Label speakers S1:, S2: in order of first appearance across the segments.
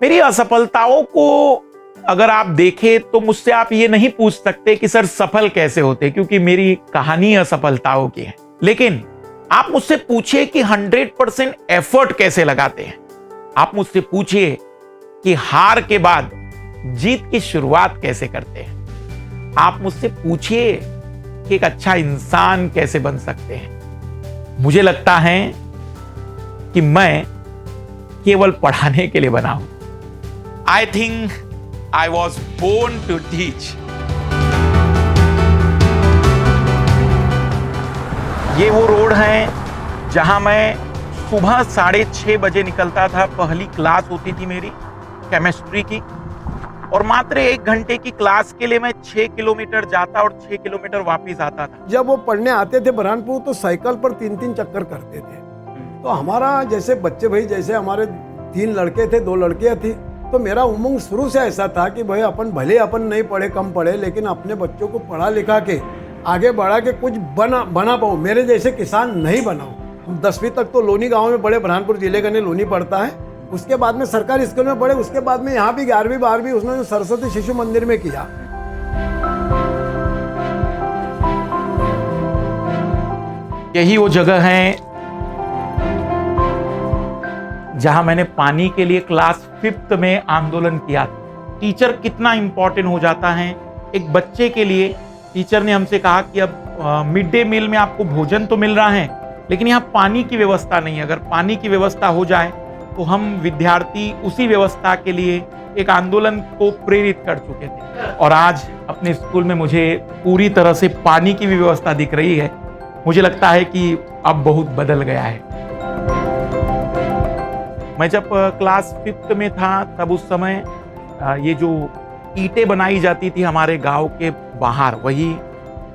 S1: मेरी असफलताओं को अगर आप देखें तो मुझसे आप ये नहीं पूछ सकते कि सर सफल कैसे होते, क्योंकि मेरी कहानी असफलताओं की है। लेकिन आप मुझसे पूछिए कि 100% एफर्ट कैसे लगाते हैं। आप मुझसे पूछिए कि हार के बाद जीत की शुरुआत कैसे करते हैं। आप मुझसे पूछिए कि एक अच्छा इंसान कैसे बन सकते हैं। मुझे लगता है कि मैं केवल पढ़ाने के लिए बना हूं। I think I was born to teach. ये वो रोड है जहां मैं सुबह 6:30 बजे निकलता था। पहली क्लास होती थी मेरी केमिस्ट्री की, और मात्र 1 घंटे की क्लास के लिए मैं 6 किलोमीटर जाता और 6 किलोमीटर वापस आता था।
S2: जब वो पढ़ने आते थे बुरहानपुर तो साइकिल पर 3-3 चक्कर करते थे। तो हमारा जैसे बच्चे भाई, जैसे हमारे 3 लड़के थे, 2 लड़कियां थी, तो मेरा उमंग शुरू से ऐसा था कि भाई अपन भले अपन नहीं पढ़े, कम पढ़े, लेकिन अपने बच्चों को पढ़ा लिखा के आगे बढ़ा के कुछ बना पाऊँ, मेरे जैसे किसान नहीं बनाऊँ। हम 10वीं तक तो लोनी गांव में पढ़े, बुरहानपुर जिले का ने लोनी पढ़ता है। उसके बाद में सरकारी स्कूल में पढ़े, उसके बाद में यहाँ भी 11वीं 12वीं उसने सरस्वती शिशु मंदिर में किया।
S1: यही वो जगह है जहां मैंने पानी के लिए क्लास 5th में आंदोलन किया। टीचर कितना इंपॉर्टेंट हो जाता है एक बच्चे के लिए। टीचर ने हमसे कहा कि अब मिड डे मील में आपको भोजन तो मिल रहा है, लेकिन यहाँ पानी की व्यवस्था नहीं है। अगर पानी की व्यवस्था हो जाए तो हम विद्यार्थी उसी व्यवस्था के लिए एक आंदोलन को प्रेरित कर चुके थे। और आज अपने स्कूल में मुझे पूरी तरह से पानी की भी व्यवस्था दिख रही है। मुझे लगता है कि अब बहुत बदल गया है। मैं जब क्लास 5th में था तब उस समय ये जो ईंटें बनाई जाती थी हमारे गांव के बाहर, वही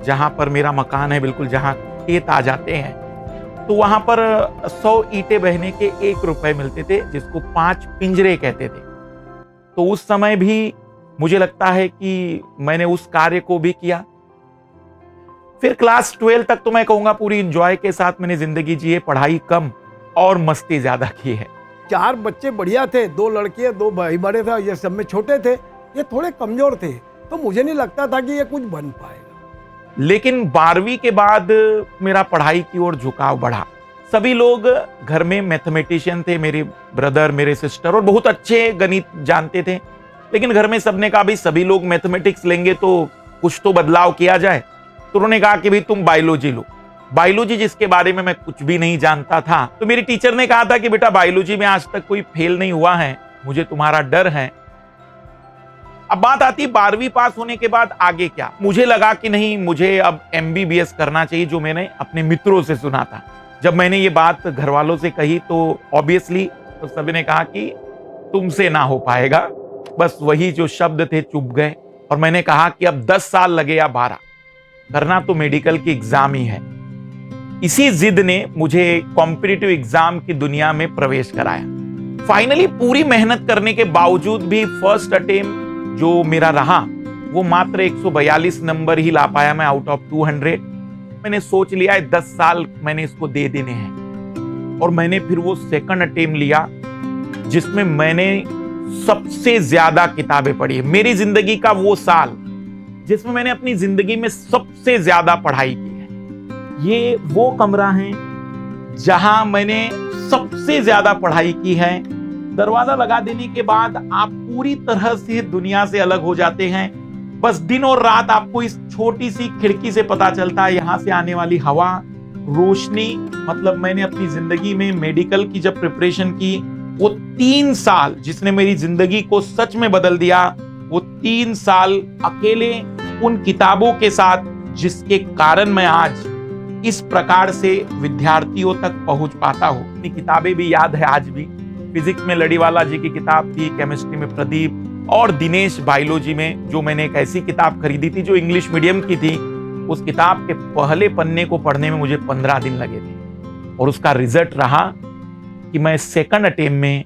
S1: जहां पर मेरा मकान है, बिल्कुल जहां खेत आ जाते हैं, तो वहां पर 100 ईंटें बहने के 1 रुपए मिलते थे, जिसको 5 पिंजरे कहते थे। तो उस समय भी मुझे लगता है कि मैंने उस कार्य को भी किया। फिर क्लास 12 तक तो मैं कहूंगा पूरी एंजॉय के साथ मैंने जिंदगी जी है। पढ़ाई कम और मस्ती ज्यादा की है।
S2: 4 बच्चे बढ़िया थे, 2 लड़कियां, 2 भाई बड़े थे, ये सब में छोटे थे, ये थोड़े कमजोर थे, तो मुझे नहीं लगता था कि ये कुछ बन पाएगा।
S1: लेकिन 12वीं के बाद मेरा पढ़ाई की ओर झुकाव बढ़ा। सभी लोग घर में मैथमेटिशियन थे, मेरे ब्रदर, मेरे सिस्टर, और बहुत अच्छे गणित जानते थे। लेकिन घर में सबने कहा भाई सभी लोग मैथमेटिक्स लेंगे तो कुछ तो बदलाव किया जाए। तो उन्होंने कहा कि भाई तुम बायोलॉजी लो। बायोलॉजी जिसके बारे में मैं कुछ भी नहीं जानता था, तो मेरी टीचर ने कहा था कि बेटा बायोलॉजी में आज तक कोई फेल नहीं हुआ है, मुझे तुम्हारा डर है। अब बात आती 12वीं पास होने के बाद आगे क्या। मुझे लगा कि नहीं, मुझे अब MBBS करना चाहिए, जो मैंने अपने मित्रों से सुना था। जब मैंने ये बात घर वालों से कही तो ऑब्वियसली तो सभी ने कहा कि तुमसे ना हो पाएगा। बस वही जो शब्द थे चुप गए, और मैंने कहा कि अब 10 साल लगे या 12, करना तो मेडिकल की एग्जाम ही है। इसी जिद ने मुझे कॉम्पिटिटिव एग्जाम की दुनिया में प्रवेश कराया। फाइनली पूरी मेहनत करने के बावजूद भी फर्स्ट अटेम्प्ट जो मेरा रहा वो मात्र 142 नंबर ही ला पाया मैं आउट ऑफ 200। मैंने सोच लिया है 10 साल मैंने इसको दे देने हैं, और मैंने फिर वो सेकंड अटेम्प्ट लिया जिसमें मैंने सबसे ज्यादा किताबें पढ़ी। मेरी जिंदगी का वो साल जिसमें मैंने अपनी जिंदगी में सबसे ज्यादा पढ़ाई की है। ये वो कमरा है जहां मैंने सबसे ज्यादा पढ़ाई की है। दरवाजा लगा देने के बाद आप पूरी तरह से दुनिया से अलग हो जाते हैं। बस दिन और रात आपको इस छोटी सी खिड़की से पता चलता है, यहां से आने वाली हवा, रोशनी। मतलब मैंने अपनी जिंदगी में मेडिकल की जब प्रिपरेशन की, वो 3 साल जिसने मेरी जिंदगी को सच में बदल दिया, वो 3 साल अकेले उन किताबों के साथ जिसके कारण मैं आज इस प्रकार से विद्यार्थियों तक पहुंच पाता हूं। अपनी किताबें भी याद है आज भी। फिजिक्स में लड़ीवाला जी की किताब थी, केमिस्ट्री में प्रदीप, और दिनेश बायोलॉजी में जो मैंने एक ऐसी किताब खरीदी थी जो इंग्लिश मीडियम की थी। उस किताब के पहले पन्ने को पढ़ने में मुझे 15 दिन लगे थे, और उसका रिजल्ट रहा कि मैं सेकंड अटेम्प्ट में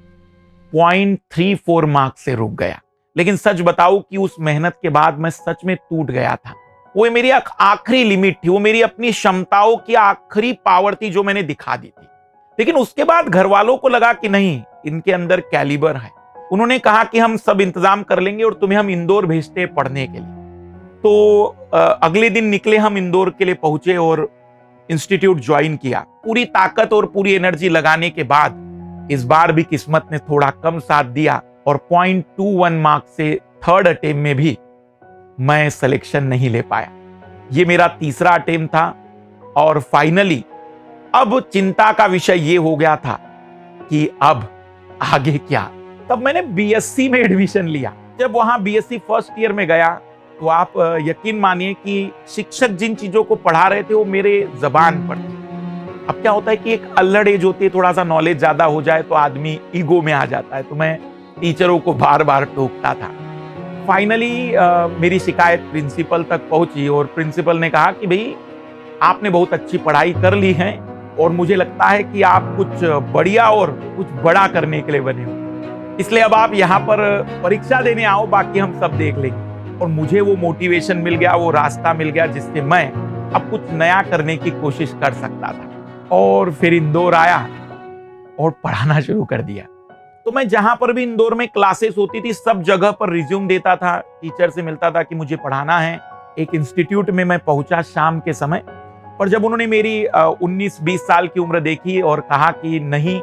S1: 0.34 मार्क्स से रुक गया। लेकिन सच बताऊं कि उस मेहनत के बाद मैं सच में टूट गया था। वो मेरी आखिरी लिमिट थी, वो मेरी अपनी क्षमताओं की आखिरी पावर थी जो मैंने दिखा दी थी। लेकिन उसके बाद घर वालों को लगा कि नहीं, इनके अंदर कैलिबर है। उन्होंने कहा कि हम सब इंतजाम कर लेंगे और तुम्हें हम इंदौर भेजते हैं पढ़ने के लिए। तो अगले दिन निकले हम इंदौर के लिए पहुंचे और इंस्टीट्यूट ज्वाइन किया। पूरी ताकत और पूरी एनर्जी लगाने के बाद इस बार भी किस्मत ने थोड़ा कम साथ दिया और 0.21 मार्क्स से थर्ड अटेम्प्ट में भी मैं सिलेक्शन नहीं ले पाया। ये मेरा तीसरा अटेम्प्ट था और फाइनली अब चिंता का विषय ये हो गया था कि अब आगे क्या। तब मैंने बीएससी में एडमिशन लिया। जब वहां बीएससी फर्स्ट ईयर में गया तो आप यकीन मानिए कि शिक्षक जिन चीजों को पढ़ा रहे थे वो मेरे जबान पर थे। अब क्या होता है कि एक अल्लड़ एज होती है, थोड़ा सा नॉलेज ज्यादा हो जाए तो आदमी ईगो में आ जाता है। तो मैं टीचरों को बार बार टोकता था। फाइनली मेरी शिकायत प्रिंसिपल तक पहुंची और प्रिंसिपल ने कहा कि भाई आपने बहुत अच्छी पढ़ाई कर ली है और मुझे लगता है कि आप कुछ बढ़िया और कुछ बड़ा करने के लिए बने हो, इसलिए अब आप यहाँ पर परीक्षा देने आओ, बाकी हम सब देख लेंगे। और मुझे वो मोटिवेशन मिल गया, वो रास्ता मिल गया जिससे मैं अब कुछ नया करने की कोशिश कर सकता था। और फिर इंदौर आया और पढ़ाना शुरू कर दिया। तो मैं जहां पर भी इंदौर में क्लासेस होती थी सब जगह पर रिज्यूम देता था, टीचर से मिलता था कि मुझे पढ़ाना है। एक इंस्टीट्यूट में मैं पहुंचा शाम के समय, पर जब उन्होंने मेरी 19-20 साल की उम्र देखी और कहा कि नहीं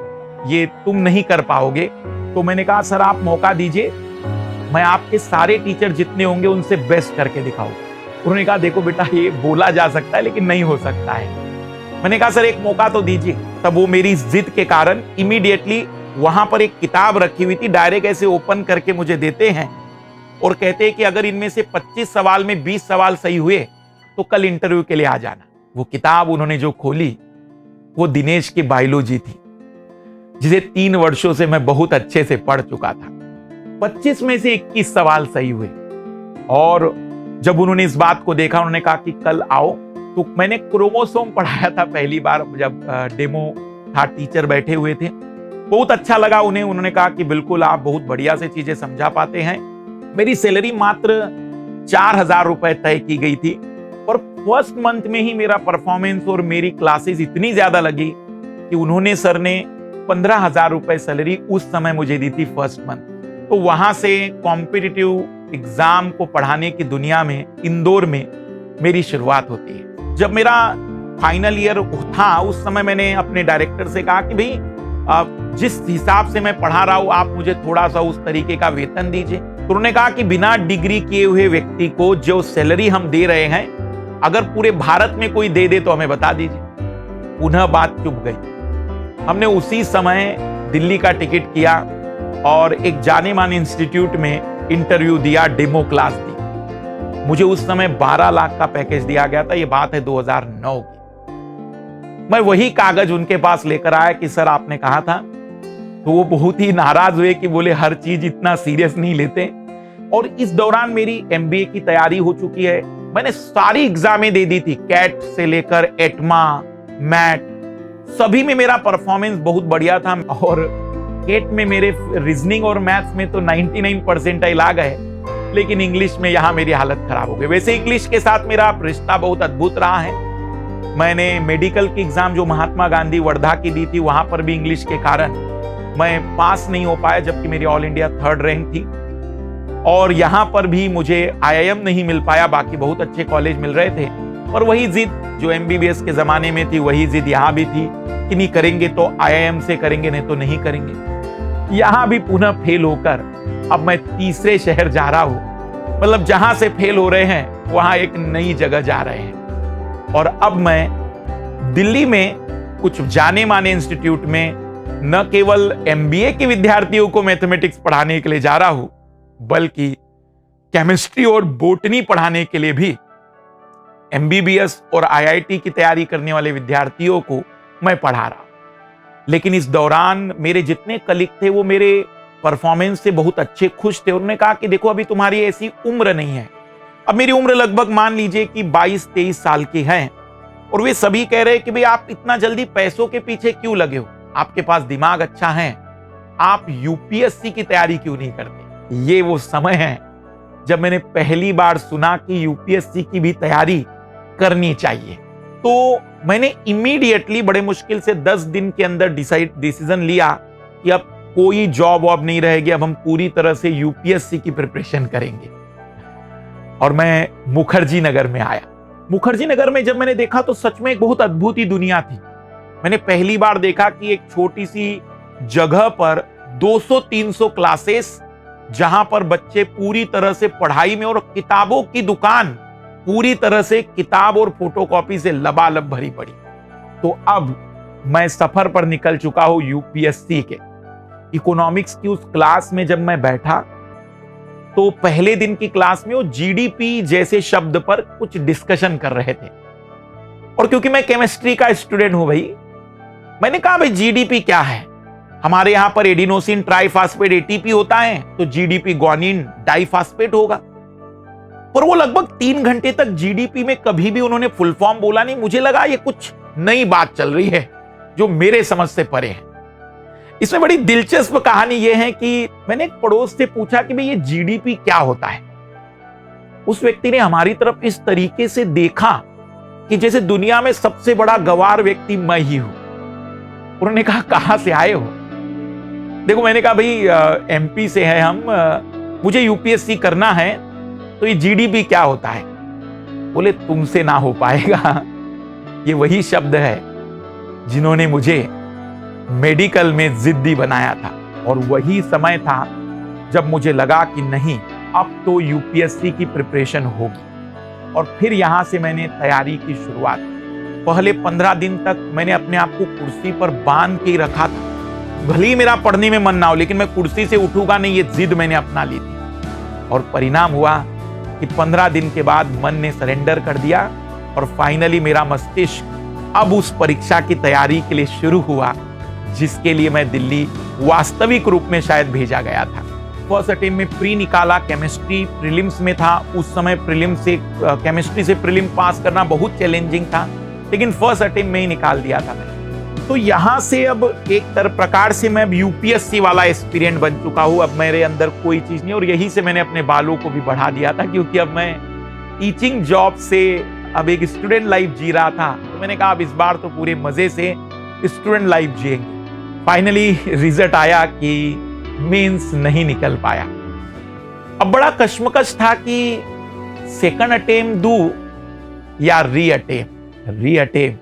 S1: ये तुम नहीं कर पाओगे, तो मैंने कहा सर आप मौका दीजिए, मैं आपके सारे टीचर जितने होंगे उनसे बेस्ट करके दिखाऊं। उन्होंने कहा देखो बेटा ये बोला जा सकता है लेकिन नहीं हो सकता है। मैंने कहा सर एक मौका तो दीजिए। तब वो मेरी जिद के कारण इमीडिएटली वहां पर एक किताब रखी हुई थी, डायरेक्ट ऐसे ओपन करके मुझे देते हैं और कहते हैं कि अगर इनमें से 25 सवाल में 20 सवाल सही हुए तो कल इंटरव्यू के लिए आ जाना। वो किताब उन्होंने जो खोली वो दिनेश की बायोलॉजी थी, जिसे 3 वर्षों से मैं बहुत अच्छे से पढ़ चुका था। 25 में से 21 सवाल सही हुए और जब उन्होंने इस बात को देखा उन्होंने कहा कि कल आओ। तो मैंने क्रोमोसोम पढ़ाया था पहली बार, जब डेमो था, टीचर बैठे हुए थे, बहुत अच्छा लगा उन्हें। उन्होंने कहा कि बिल्कुल आप बहुत बढ़िया से चीजें समझा पाते हैं। मेरी सैलरी मात्र 4,000 रुपए तय की गई थी और फर्स्ट मंथ में ही मेरा परफॉर्मेंस और मेरी क्लासेस इतनी ज्यादा लगी कि उन्होंने सर ने 15,000 रुपए सैलरी उस समय मुझे दी थी फर्स्ट मंथ। तो वहां से कॉम्पिटिटिव एग्जाम को पढ़ाने की दुनिया में इंदौर में मेरी शुरुआत होती है। जब मेरा फाइनल ईयर था उस समय मैंने अपने डायरेक्टर से कहा कि भाई जिस हिसाब से मैं पढ़ा रहा हूं आप मुझे थोड़ा सा उस तरीके का वेतन दीजिए। तो उन्होंने कहा कि बिना डिग्री किए हुए व्यक्ति को जो सैलरी हम दे रहे हैं अगर पूरे भारत में कोई दे दे तो हमें बता दीजिए। पुनः बात चुप गई। हमने उसी समय दिल्ली का टिकट किया और एक जाने माने इंस्टीट्यूट में इंटरव्यू दिया, डेमो क्लास दी। मुझे उस समय 12 लाख का पैकेज दिया गया था, ये बात है 2009 की। मैं वही कागज उनके पास लेकर आया कि सर आपने कहा था। तो वो बहुत ही नाराज हुए कि बोले हर चीज इतना सीरियस नहीं लेते। और इस दौरान मेरी एमबीए की तैयारी हो चुकी है, मैंने सारी एग्जामें दे दी थी, कैट से लेकर एटमा, मैट, सभी में मेरा परफॉर्मेंस बहुत बढ़िया था। और कैट में मेरे रीजनिंग और मैथ्स में तो 99 परसेंटाइल आ गए, लेकिन इंग्लिश में यहां मेरी हालत खराब हो गई। वैसे इंग्लिश के साथ मेरा रिश्ता बहुत अद्भुत रहा है। मैंने मेडिकल की एग्जाम जो महात्मा गांधी वर्धा की दी थी, वहां पर भी इंग्लिश के कारण मैं पास नहीं हो पाया, जबकि मेरी ऑल इंडिया 3rd रैंक थी। और यहां पर भी मुझे आईआईएम नहीं मिल पाया, बाकी बहुत अच्छे कॉलेज मिल रहे थे। और वही जिद जो एमबीबीएस के जमाने में थी वही जिद यहां भी थी कि नहीं करेंगे तो आईआईएम से करेंगे, नहीं तो नहीं करेंगे। यहां भी पुनः फेल होकर अब मैं तीसरे शहर जा रहा हूं, मतलब जहां से फेल हो रहे हैं वहां एक नई जगह जा रहे हैं। और अब मैं दिल्ली में कुछ जाने माने इंस्टीट्यूट में न केवल एमबीए के विद्यार्थियों को मैथमेटिक्स पढ़ाने के लिए जा रहा हूं, बल्कि केमिस्ट्री और बोटनी पढ़ाने के लिए भी एमबीबीएस और आईआईटी की तैयारी करने वाले विद्यार्थियों को मैं पढ़ा रहा हूं। लेकिन इस दौरान मेरे जितने कलीग थे वो मेरे परफॉर्मेंस से बहुत अच्छे खुश थे। उन्होंने कहा कि देखो अभी तुम्हारी ऐसी उम्र नहीं है। अब मेरी उम्र लगभग मान लीजिए कि 22-23 साल की है और वे सभी कह रहे हैं कि भाई आप इतना जल्दी पैसों के पीछे क्यों लगे हो, आपके पास दिमाग अच्छा है, आप यूपीएससी की तैयारी क्यों नहीं करते। ये वो समय है जब मैंने पहली बार सुना कि यूपीएससी की भी तैयारी करनी चाहिए। तो मैंने इमीडिएटली बड़े मुश्किल से 10 दिन के अंदर डिसीजन लिया कि अब कोई जॉब वॉब नहीं रहेगी, अब हम पूरी तरह से यूपीएससी की प्रिपरेशन करेंगे। और मैं मुखर्जी नगर में आया। मुखर्जी नगर में जब मैंने देखा तो सच में एक बहुत अद्भुत ही दुनिया थी। मैंने पहली बार देखा कि एक छोटी सी जगह पर 200-300 क्लासेस, जहां पर बच्चे पूरी तरह से पढ़ाई में, और किताबों की दुकान पूरी तरह से किताब और फोटोकॉपी से लबालब भरी पड़ी। तो अब मैं सफर पर निकल चुका हूं यूपीएससी के। इकोनॉमिक्स की उस क्लास में जब मैं बैठा तो पहले दिन की क्लास में वो जीडीपी जैसे शब्द पर कुछ डिस्कशन कर रहे थे। और क्योंकि मैं केमिस्ट्री का स्टूडेंट हूं भाई, मैंने कहा भाई जीडीपी क्या है? हमारे यहां पर एडिनोसिन ट्राइफॉस्फेट एटीपी होता है, तो जीडीपी ग्वानिन डाइफॉस्फेट होगा। पर वो लगभग 3 घंटे तक जीडीपी में कभी भी उन्होंने फुल फॉर्म बोला नहीं। मुझे लगा ये कुछ नई बात चल रही है जो मेरे समझ से परे है। इसमें बड़ी दिलचस्प कहानी यह है कि मैंने एक पड़ोस से पूछा कि भाई ये जीडीपी क्या होता है। उस व्यक्ति ने हमारी तरफ इस तरीके से देखा कि जैसे दुनिया में सबसे बड़ा गवार व्यक्ति मैं ही हूं। उन्होंने कहा कहां से आए हो? देखो, मैंने कहा भाई एमपी से है हम, मुझे यूपीएससी करना है, तो ये जीडीपी क्या होता है? बोले तुमसे ना हो पाएगा। ये वही शब्द है जिन्होंने मुझे मेडिकल में जिद्दी बनाया था। और वही समय था जब मुझे लगा कि नहीं, अब तो यूपीएससी की प्रिपरेशन होगी। और फिर यहां से मैंने तैयारी की शुरुआत। पहले 15 दिन तक मैंने अपने आप को कुर्सी पर बांध के ही रखा था। भले ही मेरा पढ़ने में मन ना हो, लेकिन मैं कुर्सी से उठूंगा नहीं, ये जिद मैंने अपना ली थी। और परिणाम हुआ कि 15 दिन के बाद मन ने सरेंडर कर दिया और फाइनली मेरा मस्तिष्क अब उस परीक्षा की तैयारी के लिए शुरू हुआ जिसके लिए मैं दिल्ली वास्तविक रूप में शायद भेजा गया था। फर्स्ट अटेम्प्ट में प्री निकाला, केमिस्ट्री प्रीलिम्स में था। उस समय प्रीलिम से केमिस्ट्री से प्रीलिम पास करना बहुत चैलेंजिंग था, लेकिन फर्स्ट अटेम्प्ट में ही निकाल दिया था मैंने। तो यहां से अब एक प्रकार से मैं यूपीएससी वाला एस्पिरेंट बन चुका हूं। अब मेरे अंदर कोई चीज नहीं, और यही से मैंने अपने बालों को भी बढ़ा दिया था, क्योंकि अब मैं टीचिंग जॉब से अब एक स्टूडेंट लाइफ जी रहा था। तो मैंने कहा अब इस बार तो पूरे मजे से स्टूडेंट लाइफ जिएंगे। फाइनली रिजल्ट आया कि मेंस नहीं निकल पाया। अब बड़ा कश्मकश था कि सेकंड अटेम्प्ट दूं या री अटेम्प्ट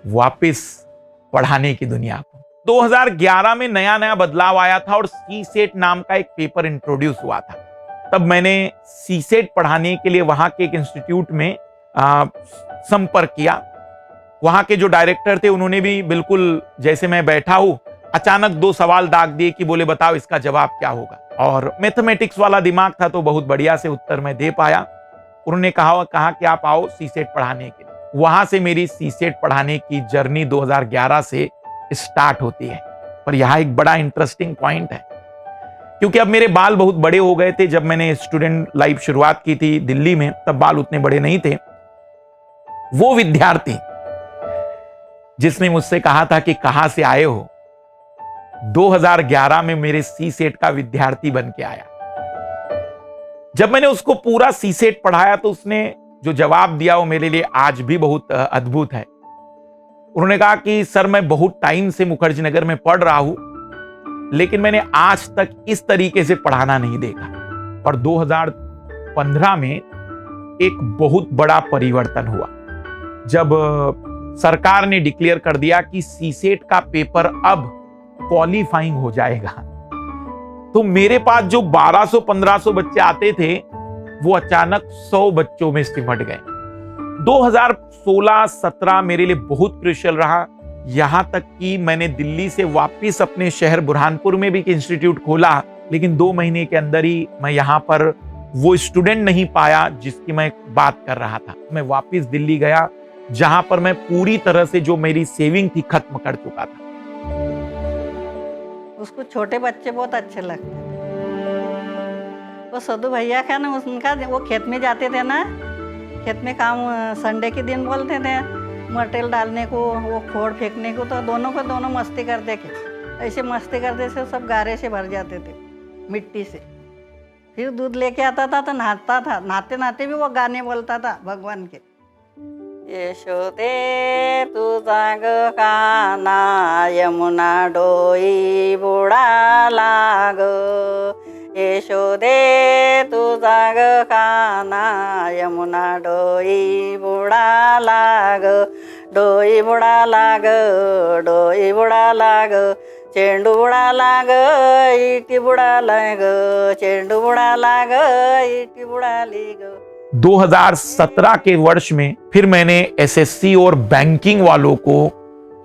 S1: वापस पढ़ाने की दुनिया को। 2011 में नया नया बदलाव आया था और सीसेट नाम का एक पेपर इंट्रोड्यूस हुआ था। तब मैंने सीसेट पढ़ाने के लिए वहां के एक इंस्टीट्यूट में संपर्क किया। वहां के जो डायरेक्टर थे उन्होंने भी बिल्कुल जैसे मैं बैठा हूं, अचानक 2 सवाल दाग दिए कि बोले बताओ इसका जवाब क्या होगा। और मैथमेटिक्स वाला दिमाग था तो बहुत बढ़िया से उत्तर मैं दे पाया। उन्होंने कहा कि आप आओ सीसेट पढ़ाने के लिए। वहां से मेरी सीसेट पढ़ाने की जर्नी 2011 से स्टार्ट होती है। पर यहाँ एक बड़ा इंटरेस्टिंग पॉइंट है, क्योंकि अब मेरे बाल बहुत बड़े हो गए थे। जब मैंने स्टूडेंट लाइफ शुरुआत की थी दिल्ली में, तब बाल उतने बड़े नहीं थे। वो विद्यार्थी जिसने मुझसे कहा था कि कहां से आए हो, 2011 में मेरे सीसेट का विद्यार्थी बन के आया। जब मैंने उसको पूरा सीसेट पढ़ाया तो उसने जो जवाब दिया वो मेरे लिए आज भी बहुत अद्भुत है। उन्होंने कहा कि सर मैं बहुत टाइम से मुखर्जी नगर में पढ़ रहा हूं, लेकिन मैंने आज तक इस तरीके से पढ़ाना नहीं देखा। और 2015 में एक बहुत बड़ा परिवर्तन हुआ जब सरकार ने डिक्लेयर कर दिया कि सीसेट का पेपर अब क्वालिफाइंग हो जाएगा। तो मेरे पास जो 1200-1500 बच्चे आते थे वो अचानक 100 बच्चों में सिमट गए। 2016-17 मेरे लिए बहुत क्रूशियल रहा, यहां तक कि मैंने दिल्ली से वापस अपने शहर बुरहानपुर में भी एक इंस्टीट्यूट खोला, लेकिन 2 महीने के अंदर ही मैं यहां पर वो स्टूडेंट नहीं पाया जिसकी मैं बात कर रहा था। मैं वापस दिल्ली गया, जहां पर मैं पूरी तरह से जो मेरी सेविंग थी खत्म कर चुका था।
S3: उसको छोटे बच्चे बहुत अच्छे लगते थे। वो सदू भैया का ना, उनका वो खेत में जाते थे ना, खेत में काम संडे के दिन बोलते थे मटेरियल डालने को, वो खोड़ फेंकने को, तो दोनों मस्ती करते थे। ऐसे मस्ती करते से सब गारे से भर जाते थे मिट्टी से। फिर दूध लेके आता था तो नहाता था, नहाते नहाते भी वो गाने बोलता था भगवान के। यशोदे तुझा ग काना यमुना डोई बुडाला ग यशोदे तुझा ग काना यमुना डोई बुडाला ग डोई बुडाला ग डोई बुडाला ग चेंडू बुडाला ग इटी बुडाला ग चेंडू बुडाला ग इटी बुडाली ग
S1: 2017 के वर्ष में फिर मैंने एसएससी और बैंकिंग वालों को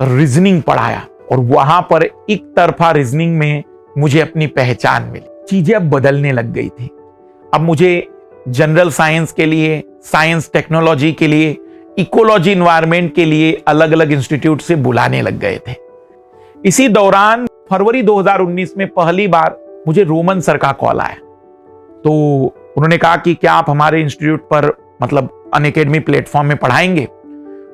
S1: रीजनिंग पढ़ाया और वहां पर एक तरफा रीजनिंग में मुझे अपनी पहचान मिली। चीजें अब बदलने लग गई थी। अब मुझे जनरल साइंस के लिए, साइंस टेक्नोलॉजी के लिए, इकोलॉजी इन्वायरमेंट के लिए अलग अलग इंस्टीट्यूट से बुलाने लग गए थे। इसी दौरान फरवरी 2019 में पहली बार मुझे रोमन सर का कॉल आया। तो उन्होंने कहा कि क्या आप हमारे इंस्टीट्यूट पर मतलब अनअकैडमी प्लेटफॉर्म में पढ़ाएंगे।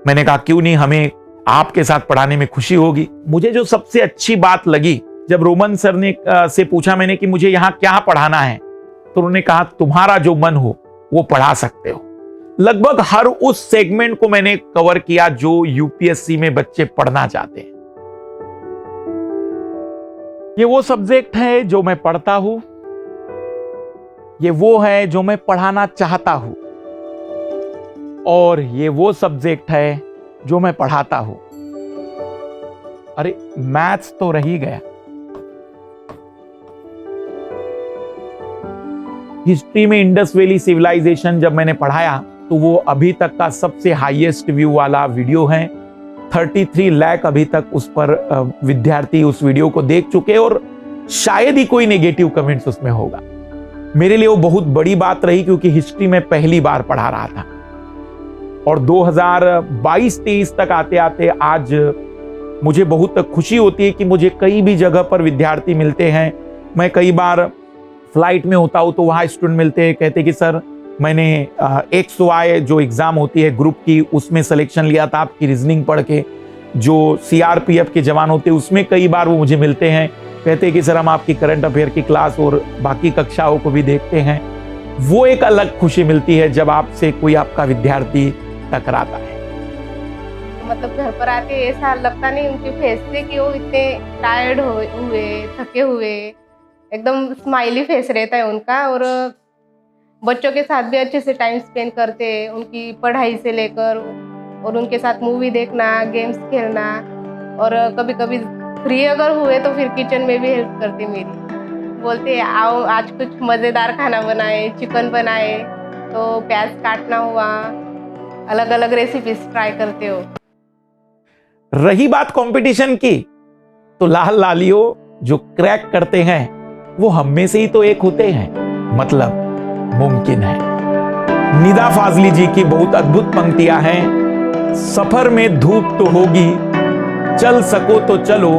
S1: मैंने कहा क्यों नहीं, हमें आपके साथ पढ़ाने में खुशी होगी। मुझे जो सबसे अच्छी बात लगी, जब रोमन सर ने से पूछा मैंने कि मुझे यहाँ क्या पढ़ाना है, तो उन्होंने कहा तुम्हारा जो मन हो वो पढ़ा सकते हो। लगभग हर उस सेगमेंट को मैंने कवर किया जो यूपीएससी में बच्चे पढ़ना चाहते हैं। ये वो सब्जेक्ट है जो मैं पढ़ता हूं, ये वो है जो मैं पढ़ाना चाहता हूं, और ये वो सब्जेक्ट है जो मैं पढ़ाता हूं। अरे मैथ्स तो रह ही गया। हिस्ट्री में इंडस वैली सिविलाइजेशन जब मैंने पढ़ाया तो वो अभी तक का सबसे हाईएस्ट व्यू वाला वीडियो है। 33 लाख अभी तक उस पर विद्यार्थी उस वीडियो को देख चुके, और शायद ही कोई नेगेटिव कमेंट्स उसमें होगा। मेरे लिए वो बहुत बड़ी बात रही, क्योंकि हिस्ट्री में पहली बार पढ़ा रहा था। और 2022-23 तक आते आते आज मुझे बहुत खुशी होती है कि मुझे कई भी जगह पर विद्यार्थी मिलते हैं। मैं कई बार फ्लाइट में होता हूं तो वहां स्टूडेंट मिलते हैं, कहते कि सर मैंने XY जो एग्जाम होती है ग्रुप की, उसमें सिलेक्शन लिया था आपकी रीजनिंग पढ़ के। जो CRPF के जवान होते हैं उसमें कई बार वो मुझे मिलते हैं, कहते हैं कि सर हम आपकी करंट अफेयर की क्लास और बाकी कक्षाओं को भी देखते हैं। वो एक अलग खुशी मिलती है जब आपसे कोई आपका विद्यार्थी टकराता है।
S4: मतलब घर पर आके ऐसा लगता नहीं उनके फेस से कि वो इतने टायर्ड हुए, थके हुए, एकदम स्माइली फेस रहता है उनका। और बच्चों के साथ भी अच्छे से टाइम स्पेंड करते हैं, उनकी पढ़ाई से लेकर, और उनके साथ मूवी देखना, गेम्स खेलना, और कभी कभी फ्री अगर हुए तो फिर किचन में भी हेल्प करते मेरी। बोलते आओ आज कुछ मज़ेदार खाना बनाए, चिकन बनाए, तो प्याज काटना हुआ, अलग अलग रेसिपीज ट्राई करते हो।
S1: रही बात कंपटीशन की, तो लाल लालियों जो क्रैक करते हैं वो हम में से ही तो एक होते हैं, मतलब मुमकिन है। निदा फाजली जी की बहुत अद्भुत पंक्तियां हैं। सफर में धूप तो होगी, चल सको तो चलो,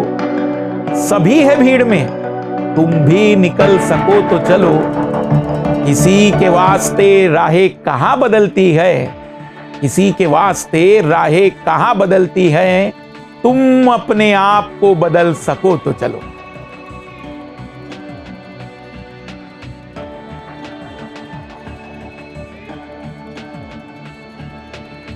S1: सभी है भीड़ में, तुम भी निकल सको तो चलो। किसी के वास्ते राहें कहां बदलती है, किसी के वास्ते राहें कहां बदलती है, तुम अपने आप को बदल सको तो चलो।